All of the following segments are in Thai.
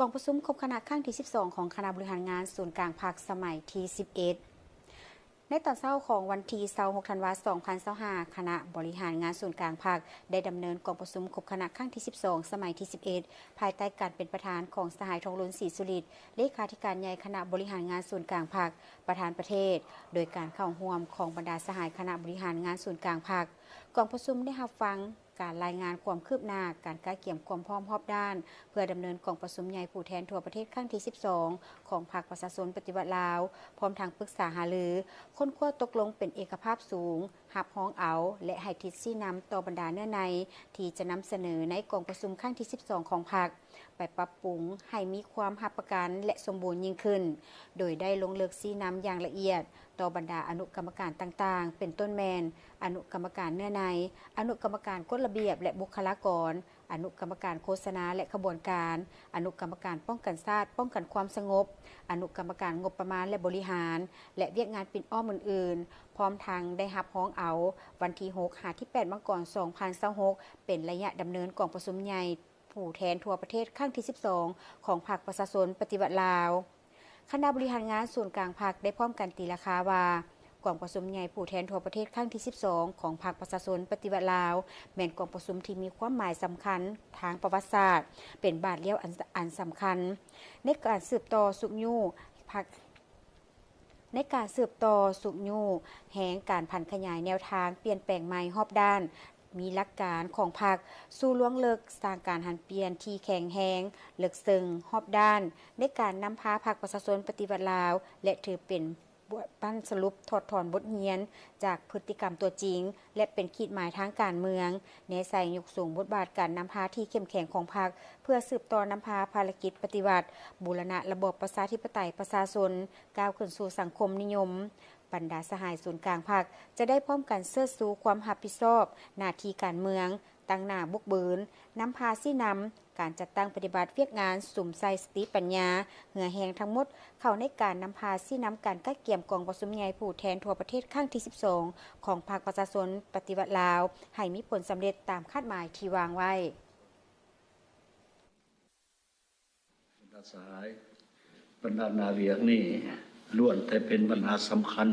กองประชุมครบคณะครั้งที่ 12 ของคณะบริหารงานศูนย์กลางภาคสมัยที่ 11 ในตอนเช้าของวันที่26 ธันวาคม 2025 คณะบริหารงานศูนย์กลางภาคได้ดำเนินกองประชุมครบคณะครั้งที่ 12 สมัยที่ 11 ภายใต้การเป็นประธานของสหายทองลุ้นศรีสุริตเลขาธิการใหญ่คณะบริหารงานศูนย์กลางภาคประธานประเทศโดยการเข้าร่วมของบรรดาสหายคณะบริหารงานศูนย์กลางภาคกองประชุมได้รับฟังการรายงานความคืบหน้าการก้าวเกี่ยมความพร้อมรอบด้านเพื่อดำเนินกองประชุมใหญ่ผู้แทนทั่วประเทศครั้งที่ 12 ของภาคประชาชนปฏิบัติลาวพร้อมทางปรึกษาหารือค้นคว้าตกลงเป็นเอกภาพสูงหับฮ้องเอาและให้ทิศชี้นำต่อบรรดาเนื้อในที่จะนำเสนอในกองประชุมครั้งที่ 12 ของพรรคไปปรับปรุงให้มีความหับประกันและสมบูรณ์ยิ่งขึ้นโดยได้ลงเลือกชี้นำอย่างละเอียดต่อบรรดาอนุกรรมการต่างๆเป็นต้นแมนอนุกรรมการเนื้อในอนุกรรมการกฎระเบียบและบุคลากรอนุกรรมการโฆษณาและขบวนการอนุกรรมการป้องกันชาติป้องกันความสงบอนุกรรมการงบประมาณและบริหารและเวียกงานปิ่นอ้อมอื่นๆพร้อมทางได้รับฮ้องเอาวันที่6 ที่ 8 มกราคม 2026เป็นระยะดำเนินกองประชุมใหญ่ผู้แทนทั่วประเทศครั้งที่ 12 ของพรรคประชาชนปฏิบัติลาวคณะบริหารงานศูนย์กลางพรรคได้พร้อมกันตีราคาว่ากองประชุมใหญ่ผู้แทนทั่วประเทศครั้งที่ 12 ของพรรคประชาชนปฏิบัติลาวแม่นกองประชุมที่มีความหมายสำคัญทางประวัติศาสตร์เป็นบาทเลี้ยวอันสำคัญในการสืบต่อสุขยู่พรรคในการสืบต่อสุขยู่แห่งการผันขยายแนวทางเปลี่ยนแปลงใหม่รอบด้านมีหลักการของพรรคสู่ล่วงเลิกสร้างการหันเปลี่ยนที่แข็งแรงเลิกซึ่งรอบด้านในการนำพาพรรคประชาชนปฏิบัติลาวและถือเป็นปั้นสรุปถอดถอนบทเรียนจากพฤติกรรมตัวจริงและเป็นขีดหมายทางการเมืองในใส่ยกสูงบทบาทการนำพาที่เข้มแข็งของพรรคเพื่อสืบต่อนำพาภารกิจปฏิวัติบูรณะระบบประชาธิปไตยประชาชนก้าวขึ้นสู่สังคมนิยมบรรดาสหายศูนย์กลางพรรคจะได้พร้อมกันเสื้อสู้ความรับผิดชอบหน้าที่การเมืองตั้งหน้าบุกเบินนำพาซี่นำการจัดตั้งปฏิบัติเวียกงานสุ่มใส่สติปัญญาเหือแหงทั้งหมดเข้าในการนำพาซี่นำการก้าวเกี่ยมกองประชุมใหญ่ผู้แทนทั่วประเทศครั้งที่ 12 ของพรรคประชาชนปฏิวัติลาวให้มีผลสำเร็จตามคาดหมายที่วางไว้สายบรรดานาเวียกนี่ล้วนแต่เป็นปัญหาสำคัญ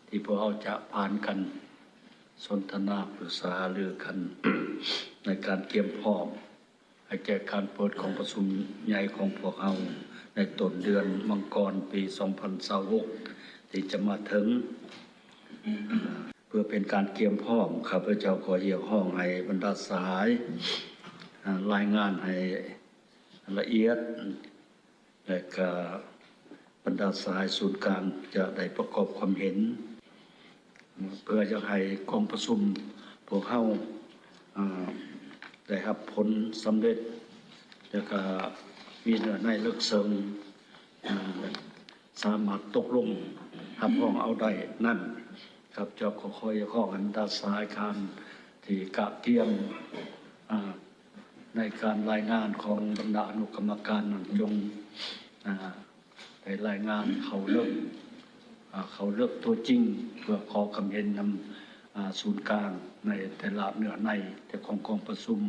ที่พวกเราจะผ่านกันสนทนาปรึกษาเรื่องกัน ในการเตรียมพร้อมให้แก่การเปิดของประชุมใหญ่ของพวกเราในต้นเดือนมังกรปี 2026 ที่จะมาถึงเพื่อเป็นการเตรียมพร้อมข้าพเจ้าขอเรียกร้องให้บรรดาสายรายงานให้ละเอียดและก็บรรดาสายศูนย์กลางจะได้ประกอบความเห็นเพื่อจะให้กองประชุมพวกเขาได้รับผลสำเร็จแล้วก็มีเนื้อในลึกซึ้งสามารถตกลงทำห้องเอาได้นั่นครับจะขอคอยข้อกันด้านสายการที่กะเกียมในการรายงานของบรรดาอนุกรรมการจงได้รายงานเขาเลิกตัวจริงเพื่อขอคำเห็นนำศูนย์กลางในแต่ละเนื้อในแต่ของกองประชุม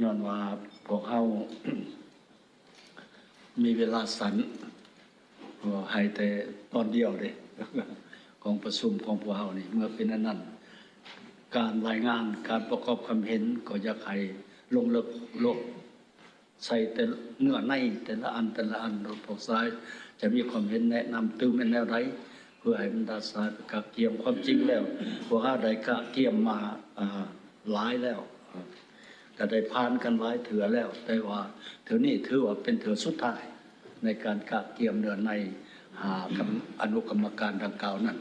ย้อนว่าพวกเขา มีเวลาสั้นให้แต่ตอนเดียวเลย ของประชุมของพวกเขานี่เมื่อเป็นนั้นการรายงานการประกอบความเห็นก็อยากให้ลงลึกโลกใส่แต่เนื้อในแต่ละอันพวกซ้ายจะมีความเห็นแนะนำตื้อเป็นแนวไรเพื่อให้บรรดาสายกะเกี่ยมความจริงแล้วพวกเขาได้กะเกี่ยมมาหลายแล้วก็ได้ผ่านกันหลายเถื่อแล้วแต่ว่าเถื่อนี้ถือว่าเป็นเถื่อสุดท้ายในการกะเกี่ยมเนื้อในหากับอนุกรรมการดังกล่าวนั้น